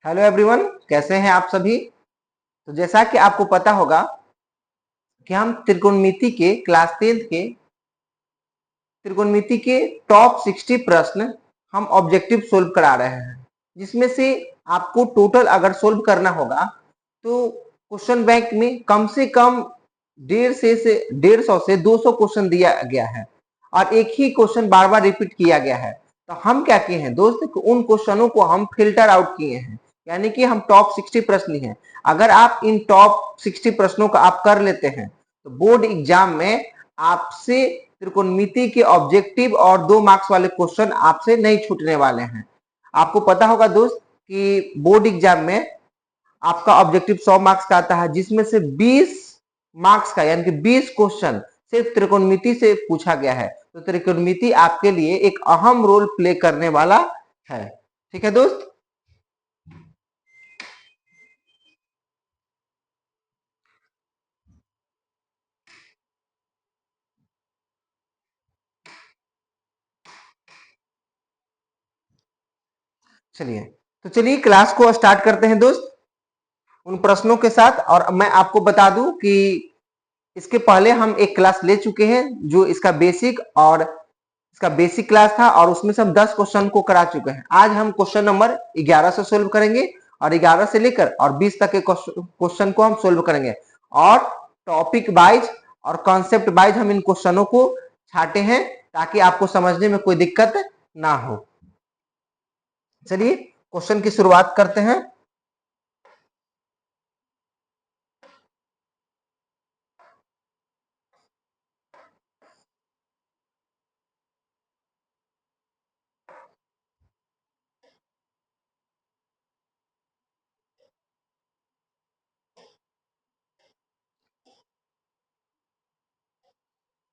Hello everyone, कैसे हैं आप सभी। तो जैसा कि आपको पता होगा कि हम त्रिकोणमिति के क्लास 10th के त्रिकोणमिति के टॉप 60 प्रश्न हम ऑब्जेक्टिव सोल्व करा रहे हैं, जिसमें से आपको टोटल अगर सोल्व करना होगा तो क्वेश्चन बैंक में कम से कम 150 से 200 क्वेश्चन दिया गया है और एक ही क्वेश्चन बार बार रिपीट किया गया है। तो हम क्या किए हैं दोस्त, उन क्वेश्चनों को हम फिल्टर आउट किए हैं, यानी कि हम टॉप 60 प्रश्न हैं। अगर आप इन टॉप 60 प्रश्नों का आप कर लेते हैं तो बोर्ड एग्जाम में आपसे त्रिकोणमिति के ऑब्जेक्टिव और 2 मार्क्स वाले क्वेश्चन आपसे नहीं छूटने वाले हैं। आपको पता होगा दोस्त कि बोर्ड एग्जाम में आपका ऑब्जेक्टिव 100 मार्क्स का आता है, जिसमें से 20 मार्क्स का यानी कि 20 क्वेश्चन सिर्फ त्रिकोणमिति से पूछा गया है। तो त्रिकोणमिति आपके लिए एक अहम रोल प्ले करने वाला है। ठीक है दोस्त। चलिए क्लास को स्टार्ट करते हैं दोस्त उन प्रश्नों के साथ। और मैं आपको बता दूं कि इसके पहले हम एक क्लास ले चुके हैं जो इसका बेसिक क्लास था और उसमें से हम 10 क्वेश्चन को करा चुके हैं। आज हम क्वेश्चन नंबर 11 से सोल्व करेंगे और 11 से लेकर और 20 तक के क्वेश्चन को हम सोल्व करेंगे और टॉपिक वाइज और कॉन्सेप्ट वाइज हम इन क्वेश्चनों को छाटे हैं ताकि आपको समझने में कोई दिक्कत ना हो। चलिए क्वेश्चन की शुरुआत करते हैं।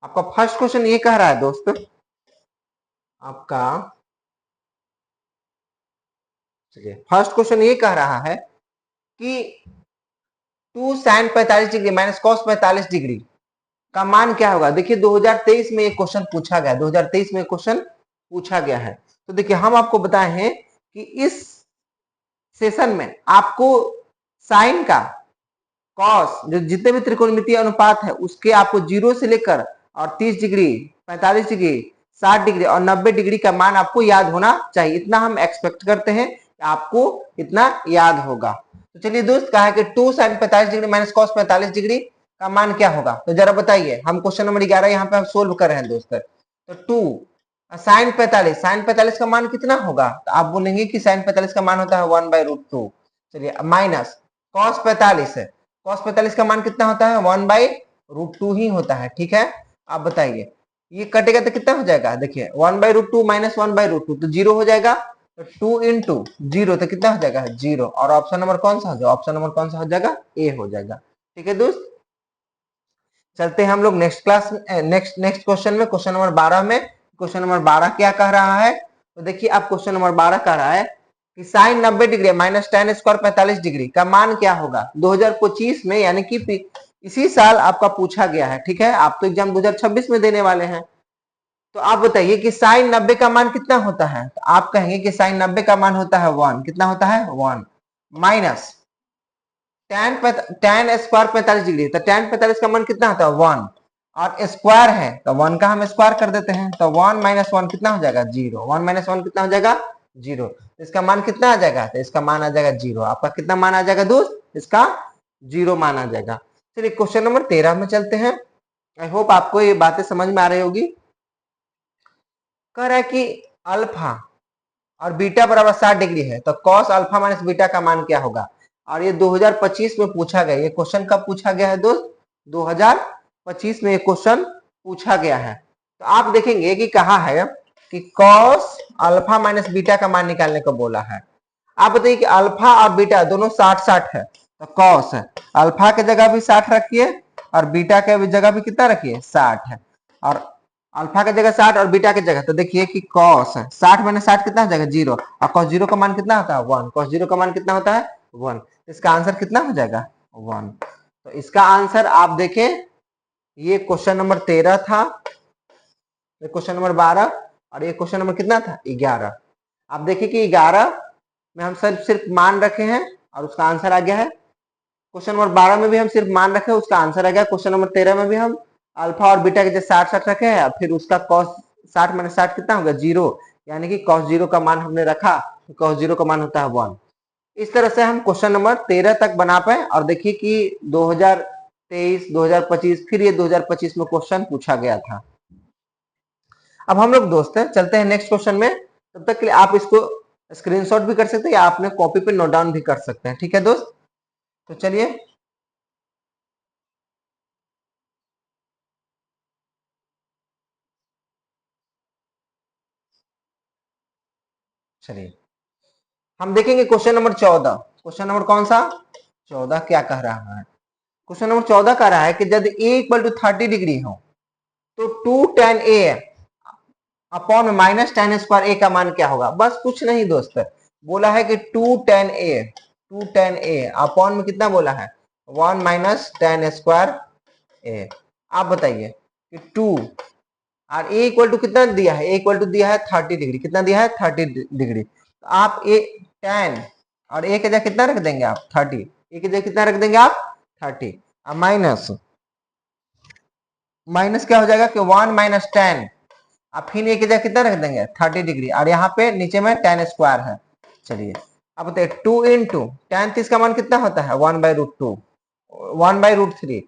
आपका फर्स्ट क्वेश्चन ये कह रहा है दोस्त, आपका चलिए फर्स्ट क्वेश्चन ये कह रहा है कि 2 sin 45 degree minus cos 45 degree का मान क्या होगा। देखिए 2023 में ये क्वेश्चन पूछा गया, 2023 में क्वेश्चन पूछा गया है। तो देखिए हम आपको बताए हैं कि इस सेशन में आपको साइन का कॉस जो जितने भी त्रिकोणमितीय अनुपात है उसके आपको 0 से लेकर और 30 डिग्री 45 डिग्री 60 डिग्री और 90 डिग्री का मान आपको याद होना चाहिए। इतना हम एक्सपेक्ट करते हैं कि आपको इतना याद होगा। तो चलिए दोस्त, कहा है कि 2 sin 45 degree minus cos 45 degree का मान क्या होगा। तो जरा बताइए, हम क्वेश्चन नंबर 11 यहाँ पे हम सोल्व कर रहे हैं दोस्त। तो 2 sin 45 का मान कितना होगा। तो आप बोलेंगे कि sin 45 का मान होता है 1/√2। चलिए माइनस cos 45 है, cos 45 का मान कितना होता है 1/√2 ही होता है। ठीक है, आप बताइए ये कटेगा तो कितना हो जाएगा। देखिए 1/√2 माइनस 1/√2 तो 0 हो जाएगा। तो 2 इंटू 0 तो कितना हो जाएगा 0। और ऑप्शन नंबर कौन सा हो जाएगा, ऑप्शन नंबर कौन सा हो जाएगा, ए हो जाएगा। ठीक है दोस्त, चलते हैं हम लोग नेक्स्ट क्लास नेक्स्ट क्वेश्चन में, क्वेश्चन नंबर 12 में। क्वेश्चन नंबर 12 क्या कह रहा है। तो देखिए आप क्वेश्चन नंबर 12 कह रहा है कि sine 90 degree minus tan square 45 degree का मान क्या होगा 2025 में, यानी कि इसी साल आपका पूछा गया है। ठीक है, आप तो एग्जाम 2026 में देने वाले हैं। तो आप बताइए कि साइन 90 का मान कितना होता है। तो आप कहेंगे कि साइन 90 का मान होता है 1। कितना होता है 1 माइनस tan स्क्वायर 45 डिग्री। तो tan 45 का मान कितना होता है 1 और स्क्वायर है तो 1 का हम स्क्वायर कर देते हैं। तो 1 माइनस 1 कितना हो जाएगा 0। 1 माइनस 1 कितना हो जाएगा 0। इसका मान कितना आ जाएगा, तो इसका मान आ जाएगा 0। आपका कितना मान आ जाएगा दोस्त, इसका 0 मान आ जाएगा। चलिए क्वेश्चन नंबर 13 में चलते हैं। आई होप आपको ये बातें समझ में आ रही होगी। कह रहा है कि अल्फा और बीटा बराबर 60 डिग्री है तो cos अल्फा माइनस बीटा का मान क्या होगा। और ये 2025 में पूछा गया। ये क्वेश्चन कब पूछा गया है दोस्त, 2025 में ये क्वेश्चन पूछा गया है। तो आप देखेंगे कि कहा है कि cos अल्फा माइनस बीटा का मान निकालने को बोला है। आप बताइए कि अल्फा और बीटा दोनों 60-60 है। तो cos है, अल्फा के जगह भी 60 रखिए और बीटा के जगह भी कितना रखिए 60 है। और अल्फा की जगह 60 और बीटा की जगह, तो देखिए कि cos 60 माइनस 60 कितना हो जाएगा 0 और cos 0 का मान कितना होता है 1। cos 0 का मान कितना होता है 1। इसका आंसर कितना हो जाएगा 1। तो इसका आंसर आप देखें, ये क्वेश्चन नंबर 13 था, ये क्वेश्चन नंबर 12 और ये क्वेश्चन नंबर कितना था 11। आप देखिए कि 11 में हम सिर्फ मान रखे हैं और उसका आंसर आ गया है। क्वेश्चन नंबर 12 में भी हम सिर्फ मान रखे हैं, उसका आंसर आ गया। क्वेश्चन नंबर 13 में भी हम अल्फा और बीटा के जैसे 60 रखे हैं, फिर उसका कॉस 60 माइनस 60 कितना होगा 0, यानी कि कॉस 0 का मान हमने रखा, कॉस 0 का मान होता है 1। इस तरह से हम क्वेश्चन नंबर 13 तक बना पाए। और देखिए कि 2023, 2025, फिर ये 2025 में क्वेश्चन पूछा गया था। अब हम लोग दोस्त हैं चलते हैं नेक्स्ट क्वेश्चन में। तब तक के लिए आप इसको स्क्रीनशॉट भी कर सकते हैं या आपने कॉपी पे नोट डाउन भी कर सकते हैं। ठीक है दोस्त, तो चलिए चलिए हम देखेंगे क्वेश्चन नंबर 14। क्वेश्चन नंबर कौन सा 14 क्या कह रहा है? क्वेश्चन नंबर 14 कह रहा है कि यदि ए इक्वल टू 30 डिग्री हो तो 2 tan ए अपॉन माइनस tan स्क्वायर ए का मान क्या होगा? बस कुछ नहीं दोस्त, बोला है कि 2 tan ए अपॉन में कितना बोला है 1 माइनस tan स्क्वायर ए। आप बताइए कि 2 और ए इक्वल टू कितना दिया है? ए इक्वल टू दिया है 30 डिग्री। कितना दिया है 30 डिग्री। तो आप ए tan और ए के जगह कितना रख देंगे आप 30, ए के जगह कितना रख देंगे आप 30, और माइनस माइनस क्या हो जाएगा कि 1 माइनस tan, अब फिर एक जगह कितना रख देंगे 30 डिग्री, और यहाँ पे नीचे में tan स्क्वायर है। चलिए अब बताइए 2 इंटू tan 30 का मान कितना होता है 1/√2, 1/√3।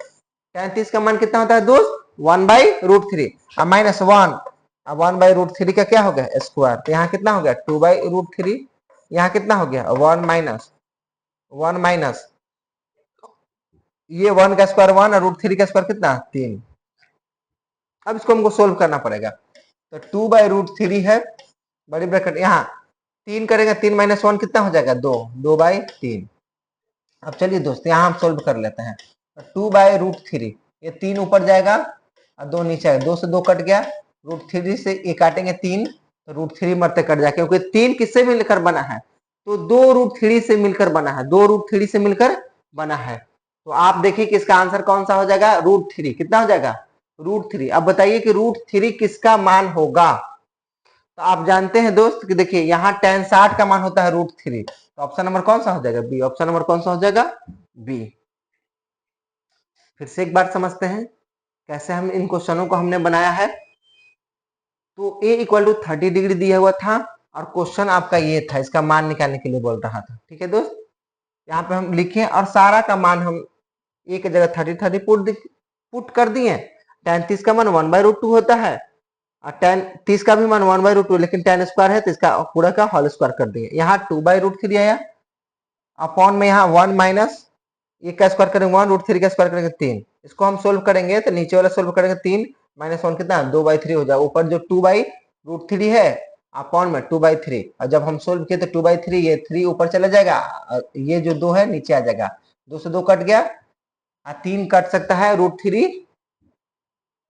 tan 30 का मान कितना होता है दोस्त 1/√3, अब माइनस 1, अब 1/√3 का क्या हो गया स्क्वायर, तो यहाँ कितना हो गया 2/√3, यहाँ कितना हो गया 1 माइनस ये 1 का स्क्वायर 1 और √3 का स्क्वायर कितना 3। अब इसको हमको सोल्व करना पड़ेगा। तो 2/√3 है, बड़ी ब्रैकेट यहाँ 3 करेगा, 3 माइनस 1 कितना हो जाएगा 2, 2/3। अब चलिए दोस्त यहाँ हम सोल्व कर लेते हैं। 2/√3 ये 3 ऊपर जाएगा और 2 नीचे आएगा, 2 से 2 कट गया, √3 से ये काटेंगे 3, तो √3 मरते कट जाए, क्योंकि 3 किससे मिलकर बना है तो 2 √3 से मिलकर बना है, 2 √3 से मिलकर बना है। तो आप देखिए कि इसका आंसर कौन सा हो जाएगा √3, कितना हो जाएगा √3। अब बताइए कि √3 किसका मान होगा? तो आप जानते हैं दोस्त कि देखिए यहाँ tan 60 का मान होता है √3, तो ऑप्शन नंबर कौन सा हो जाएगा बी। ऑप्शन नंबर कौन सा हो जाएगा बी। फिर से एक बार समझते हैं कैसे हम इन क्वेश्चनों को हमने बनाया है। तो a इक्वल टू 30 डिग्री दिया हुआ था और क्वेश्चन आपका ये था, इसका मान निकालने के लिए बोल रहा था। ठीक है दोस्त, यहाँ पे हम लिखे और सारा का मान हम a की जगह 30 पुट कर दिए। tan 30 का मान 1/√2 होता है और tan 30 का भी मान 1/√2, लेकिन tan स्क्वायर है तो इसका पूरा का होल स्क्वायर कर देंगे। यहाँ 2/√3 आया, अपॉन में यहाँ 1 माइनस ये का स्क्वायर करेंगे 1, √3 का स्क्वायर करेंगे 3। इसको हम सोल्व करेंगे तो नीचे वाला सोल्व करेंगे 3 माइनस 1 कितना 2/3 हो जाएगा। ऊपर जो 2/√3 है अपॉन में 2/3, और जब हम सोल्व किए तो 2/3 ये 3 ऊपर चला जाएगा और ये जो 2 है नीचे आ जाएगा, 2 से 2 कट गया और 3 कट सकता है √3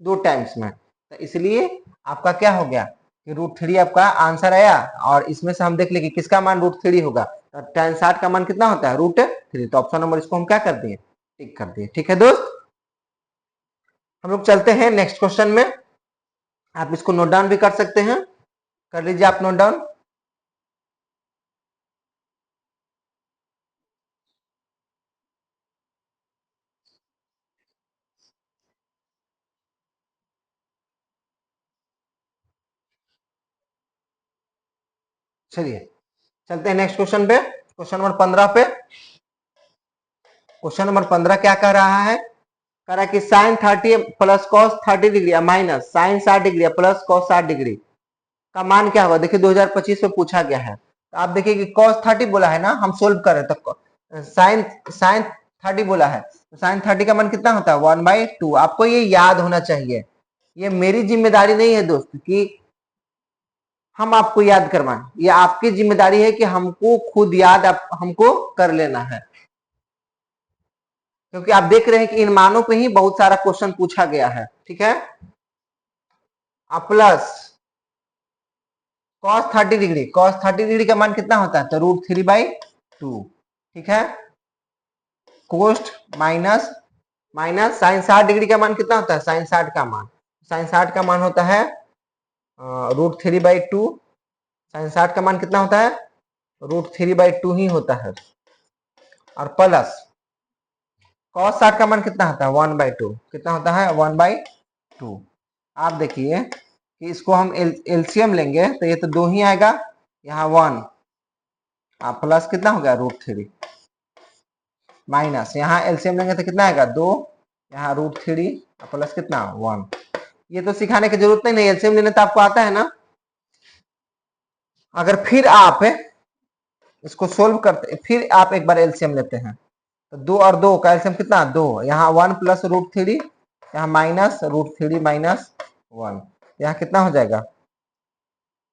2 टाइम्स में, तो इसलिए आपका क्या हो गया कि √3 आपका आंसर आया। और इसमें से हम देख ले कि किसका मान √3 होगा, तो tan 60 का मान कितना होता है √3, तो ऑप्शन नंबर इसको हम क्या कर दिए टिक कर दिए। ठीक है दोस्त, हम लोग चलते हैं नेक्स्ट क्वेश्चन में। आप इसको नोट डाउन भी कर सकते हैं, कर लीजिए आप नोट डाउन। चलिए चलते हैं नेक्स्ट क्वेश्चन पे, क्वेश्चन नंबर 15 पे। क्वेश्चन नंबर 15 क्या कह रहा है? कह रहा है कि sine 30 plus cos 30 degree minus sine 60 degree plus cos 60 degree का मान क्या होगा? देखिए 2025 में पूछा गया है। तो आप देखिए कि cos 30 बोला है ना, हम सोल्व कर रहे हैं तो साइन साइन 30 बोला है, तो साइन 30 का मान कितना होता है 1/2। आपको ये याद होना चाहिए, ये मेरी जिम्मेदारी नहीं है दोस्त कि हम आपको याद करवाएं, ये आपकी जिम्मेदारी है कि हमको खुद याद हमको कर लेना है, क्योंकि आप देख रहे हैं कि इन मानों पे ही बहुत सारा क्वेश्चन पूछा गया है। ठीक है, अब plus cos 30 degree, cos 30 degree का मान कितना होता है तो √3/2। ठीक है, cos minus minus sine 60 degree का मान कितना होता है साइन 60 का मान, साइन 60 का मान होता है √3/2। साइन 60 का मान कितना होता है √3/2 ही होता है। और प्लस cos 60 का मान कितना होता है 1/2, कितना होता है 1/2। आप देखिए कि इसको हम एलसीएम लेंगे तो ये तो 2 ही आएगा, यहाँ 1, आप प्लस कितना हो गया √3, माइनस यहाँ एलसीएम लेंगे तो कितना आएगा 2, यहाँ √3 प्लस कितना 1। ये तो सिखाने की जरूरत नहीं, एलसीएम लेने तो आपको आता है ना। अगर फिर आप इसको सोल्व करते, फिर आप एक बार एलसीएम लेते हैं तो 2 और 2 का एलसीएम कितना 2, यहाँ 1 प्लस √3, यहाँ माइनस √3 माइनस 1, यहाँ कितना हो जाएगा,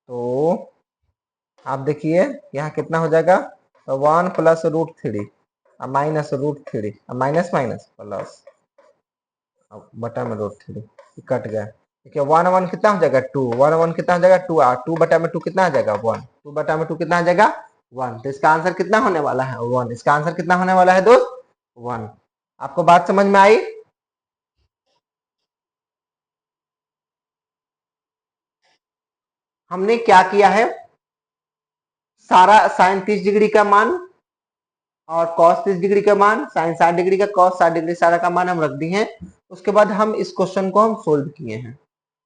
तो आप देखिए यहाँ कितना हो जाएगा, तो 1 plus √3 minus √3 minus minus plus बटा में √3 कट गया। देखिए 1 1 कितना हो जाएगा 2, 1 1 कितना हो जाएगा 2, 2 बटा में 2 कितना आ जाएगा 1, 2 बटा में 2 कितना आ जाएगा 1। तो इसका आंसर कितना होने वाला है 1, इसका आंसर कितना होने वाला है दोस्त 1। आपको बात समझ में आई? हमने क्या किया है, सारा साइन 30 डिग्री का मान और cos 30 डिग्री का मान, साइन 60 डिग्री का, cos 60 डिग्री सारा का मान हम रख दिए हैं। उसके बाद हम इस क्वेश्चन को हम सोल्व किए हैं,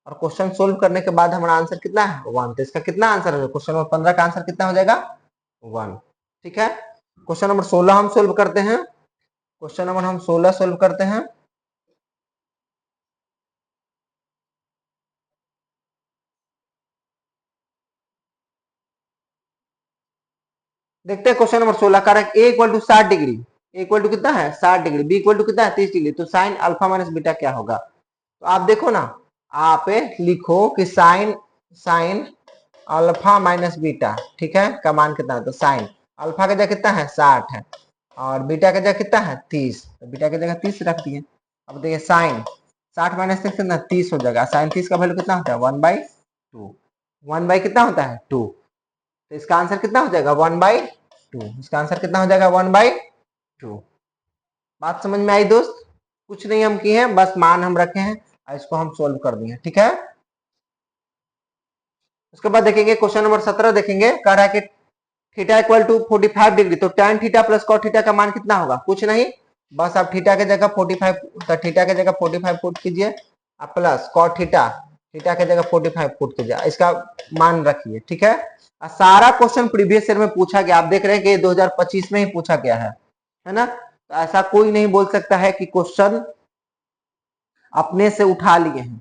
और क्वेश्चन सोल्व करने के बाद हमारा आंसर कितना है 1। तो इसका कितना आंसर है, क्वेश्चन नंबर 15 का आंसर कितना हो जाएगा 1। ठीक है, क्वेश्चन नंबर 16 हम सोल्व करते हैं। क्वेश्चन नंबर हम 16 सोल्व करते हैं। देखते हैं क्वेश्चन नंबर 16 का, A equal to 60 degree, A equal to कितना है 60 डिग्री, बी इक्वल टू कितना है 30 डिग्री, तो साइन अल्फा माइनस बीटा क्या होगा। तो आप देखो ना, आप लिखो कि sine sine alpha minus beta, ठीक है, का मान कितना है, तो साइन अल्फा का जगह कितना है 60 है, और बीटा का जगह कितना है 30, तो बीटा की जगह 30 रख दिए। अब देखिए साइन 60 माइनस कितना 30 हो जाएगा, साइन 30 का वैल्यू कितना होता है 1/2, 1 बाई कितना होता है 2, तो इसका आंसर कितना हो जाएगा 1/2, इसका आंसर कितना हो जाएगा 1/2। बात समझ में आई दोस्त? कुछ नहीं हम किए हैं, बस मान हम रखे हैं और इसको हम सोल्व कर दिए, ठीक है। उसके बाद देखेंगे क्वेश्चन नंबर 17, देखेंगे कह रहा है कि थीटा इक्वल टू 45 डिग्री, तो tan theta plus cot theta का मान कितना होगा, कुछ नहीं, बस आप थीटा के जगह 45, तो थीटा के जगह 45 पुट कीजिए, आप प्लस cot थीटा, थीटा के जगह 45 पुट कीजिए, इसका मान रखिए, ठीक है। सारा क्वेश्चन प्रीवियस ईयर में पूछा गया, आप देख रहे हैं कि 2025 में ही पूछा गया है ना। तो ऐसा कोई नहीं बोल सकता है कि क्वेश्चन अपने से उठा लिए हैं,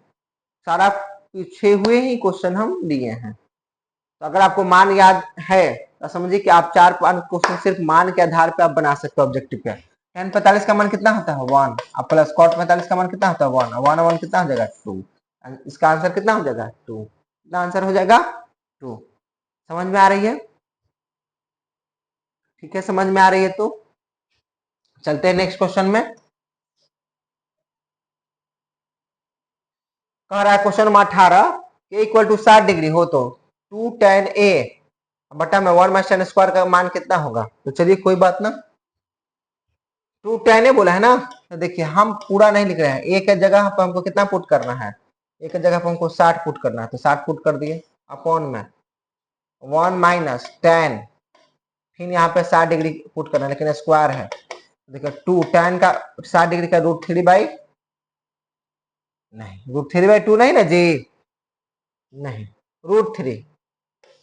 सारा पीछे हुए ही क्वेश्चन हम लिए हैं। तो अगर आपको मान याद है तो समझिए कि आप 4-5 क्वेश्चन सिर्फ मान के आधार पे आप बना सकते हो ऑब्जेक्टिव का। tan 45 का मान कितना होता है 1, अब प्लस cot 45 का मान कितना होता है 1, 1 1 कितना हो जाएगा 2, इसका आंसर कितना हो जाएगा 2, कितना आंसर हो जाएगा 2। समझ में आ रही है? ठीक है, समझ में आ रही है तो चलते हैं नेक्स्ट क्वेश्चन में। कह रहा है question number 18, a equal to 60 degree हो तो 2 tan a बटा में 1 माइनस tan स्क्वायर का मान कितना होगा। तो चलिए कोई बात ना, 2 tan a बोला है ना, तो देखिए हम पूरा नहीं लिख रहे हैं, a के जगह पर हमको कितना पुट करना है, a के जगह पर हमको 60 पुट करना है, तो 60 पुट कर दिए, अपॉन में 1 माइनस tan, फिर यहाँ पे 60 डिग्री पुट करना है लेकिन स्क्वायर है, देखिए 2 tan का 60 डिग्री का √3/, नहीं √3/2 नहीं ना जी, नहीं √3,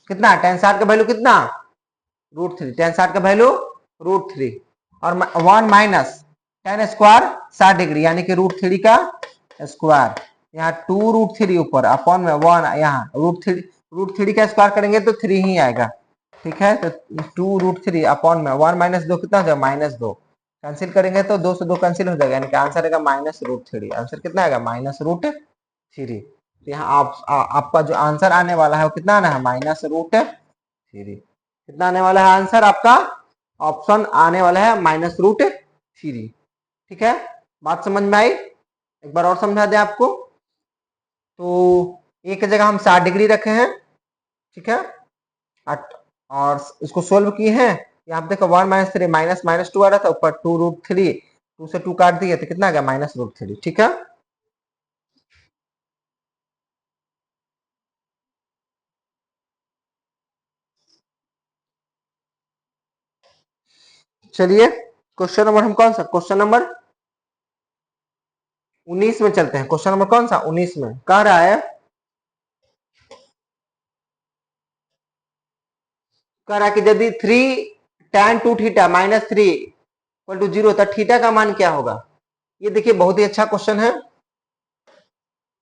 कितना tan 60 का वैल्यू कितना √3, tan 60 का वैल्यू √3, और 1 माइनस tan स्क्वायर 60 डिग्री यानी कि √3 का स्क्वायर, यहाँ 2 √3 ऊपर अपॉन में 1, यहाँ √3 का स्क्वायर करेंगे तो 3 ही आएगा, ठीक है। तो 2 √3 अपॉन में 1 माइनस 2 कितना हो जाएगा -2, कैंसिल करेंगे तो 2 से 2 कैंसिल हो जाएगा, यानी कि आंसर आएगा -√3, आंसर कितना आएगा -√3। तो यहाँ आपका जो आंसर आने वाला है वो कितना आना है -√3, कितना आने वाला है आंसर आपका, ऑप्शन आने वाला है -√3, ठीक है। बात समझ में आई? एक बार और समझा दें आपको, तो एक जगह हम 60 डिग्री रखे हैं, ठीक है, और इसको सोल्व किए हैं, यहाँ पे देखो 1 माइनस 3 माइनस -2 आ रहा था, ऊपर 2 √3, 2 से 2 काट दिए तो कितना आ गया -√3, ठीक है। चलिए क्वेश्चन नंबर हम कौन सा, क्वेश्चन नंबर 19 में चलते हैं। क्वेश्चन नंबर कौन सा, 19 में कह रहा है, कि यदि 3 tan 2 theta minus 3 equal to 0 तो थीटा का मान क्या होगा। ये देखिए बहुत ही अच्छा क्वेश्चन है,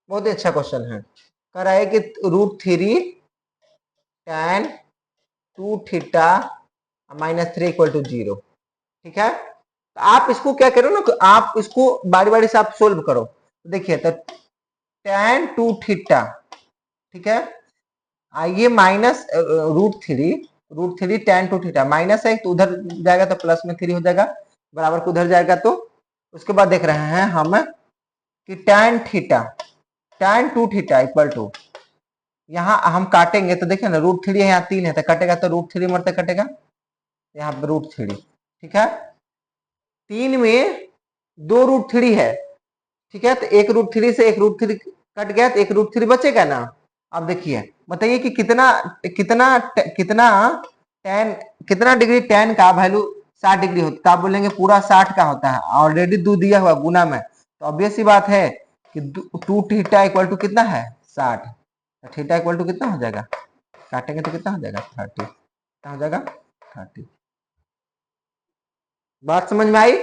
बहुत ही अच्छा क्वेश्चन है। कह रहा है कि √3 tan 2 theta minus 3 equal to 0। ठीक है, तो आप इसको क्या करो ना, तो आप इसको बारी बारी से आप सोल्व करो। देखिए तो tan 2 थीटा, ठीक है, आइए माइनस √3 tan 2 थीटा माइनस है तो उधर जाएगा तो प्लस में 3 हो जाएगा, बराबर को उधर जाएगा तो उसके बाद देख रहे हैं हम कि tan 2 थीटा इक्वल टू, यहाँ हम काटेंगे तो देखिए ना √3 है, यहाँ 3 है तो कटेगा तो √3 मरते कटेगा, यहाँ पे √3। ठीक है, 3 में 2 √3 है, ठीक है, तो एक √3 से एक √3 कट गया तो एक √3 बचेगा ना। अब देखिए बताइए कि कितना कितना कितना tan कितना डिग्री tan का वैल्यू 60 डिग्री होता है, तो आप बोलेंगे पूरा 60 का होता है, ऑलरेडी 2 दिया हुआ गुना में, तो ऑब्वियस सी बात है कि 2 थीटा इक्वल टू कितना है 60, तो थीटा इक्वल टू कितना हो जाएगा, काटेंगे तो कितना हो जाएगा 30, कितना हो जाएगा 30। बात समझ में आई।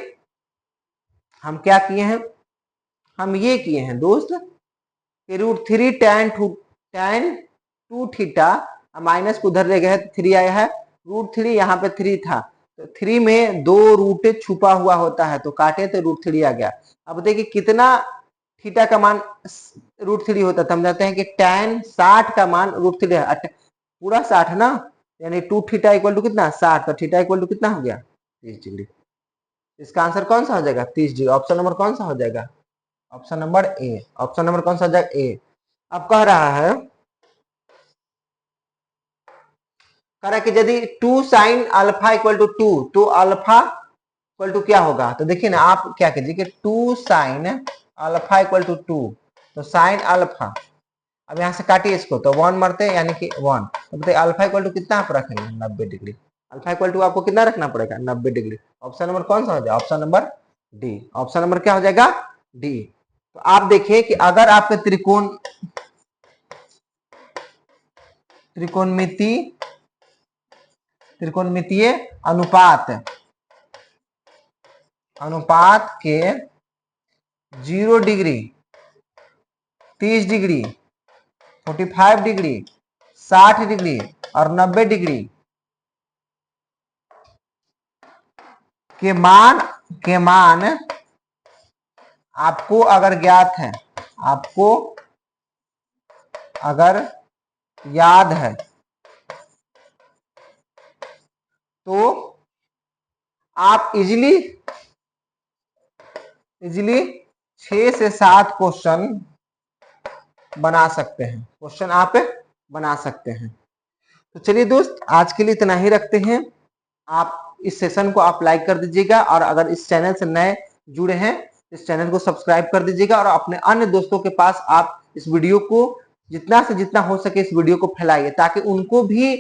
हम क्या किए हैं, हम ये किए हैं दोस्त कि √3 tan 2 थीटा माइनस को उधर ले गए 3 आया है, √3 यहाँ पे 3 था तो 3 में 2 रूट छुपा हुआ होता है तो काटे तो √3 आ गया। अब देखिए कितना थीटा का मान √3 होता है, हम जानते हैं कि tan 60 का मान √3 है, पूरा 60 ना, यानी 2 थीटा इक्वल टू कितना 60, तो थीटा इक्वल टू कितना हो गया 30 डिग्री। इसका आंसर कौन सा हो जाएगा 30 डिग्री। ऑप्शन नंबर कौन सा हो जाएगा, option number A. Option number कौन सा हो जाएगा ए। अब कह रहा है कि यदि 2 sin अल्फा इक्वल टू 2 तो अल्फा इक्वल टू क्या होगा, तो देखिए ना आप क्या कीजिए कि 2 sin अल्फा इक्वल टू 2, तो sin अल्फा, अब यहां से काटिए इसको तो 1 मरते यानी कि 1, तो बताइए अल्फा इक्वल टू कितना आप रखेंगे 90 डिग्री। अल्फा इक्वल टू आपको कितना रखना पड़ेगा 90 डिग्री। ऑप्शन नंबर कौन सा हो जाएगा, option number D. Option number क्या हो जाएगा डी। तो आप देखिए कि अगर आपके त्रिकोणमितीय अनुपात के 0 डिग्री, 30 डिग्री, 45 डिग्री, 60 डिग्री और 90 डिग्री के मान आपको अगर ज्ञात है, आपको अगर याद है तो आप इजीली 6 से 7 क्वेश्चन बना सकते हैं, क्वेश्चन आप बना सकते हैं। तो चलिए दोस्त आज के लिए इतना ही रखते हैं। आप इस सेशन को आप लाइक कर दीजिएगा और अगर इस चैनल से नए जुड़े हैं इस चैनल को सब्सक्राइब कर दीजिएगा और अपने अन्य दोस्तों के पास आप इस वीडियो को जितना से जितना हो सके इस वीडियो को फैलाइए ताकि उनको भी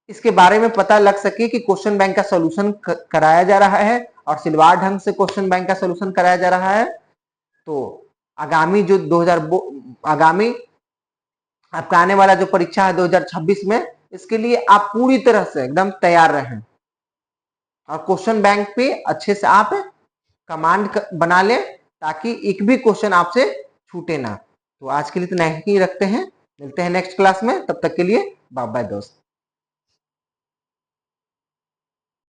इसके बारे में पता लग सके कि क्वेश्चन बैंक का सोल्यूशन कराया जा रहा है और सिलवार ढंग से क्वेश्चन बैंक का सोल्यूशन कराया जा रहा है। तो आगामी जो आगामी आपका आने वाला जो परीक्षा है 2026 में, इसके लिए आप पूरी तरह से एकदम तैयार रहें और क्वेश्चन बैंक पे अच्छे से आप कमांड बना लें ताकि एक भी क्वेश्चन आपसे छूटे ना। तो आज के लिए इतना ही रखते हैं, मिलते हैं नेक्स्ट क्लास में, तब तक के लिए बाय बाय दोस्त।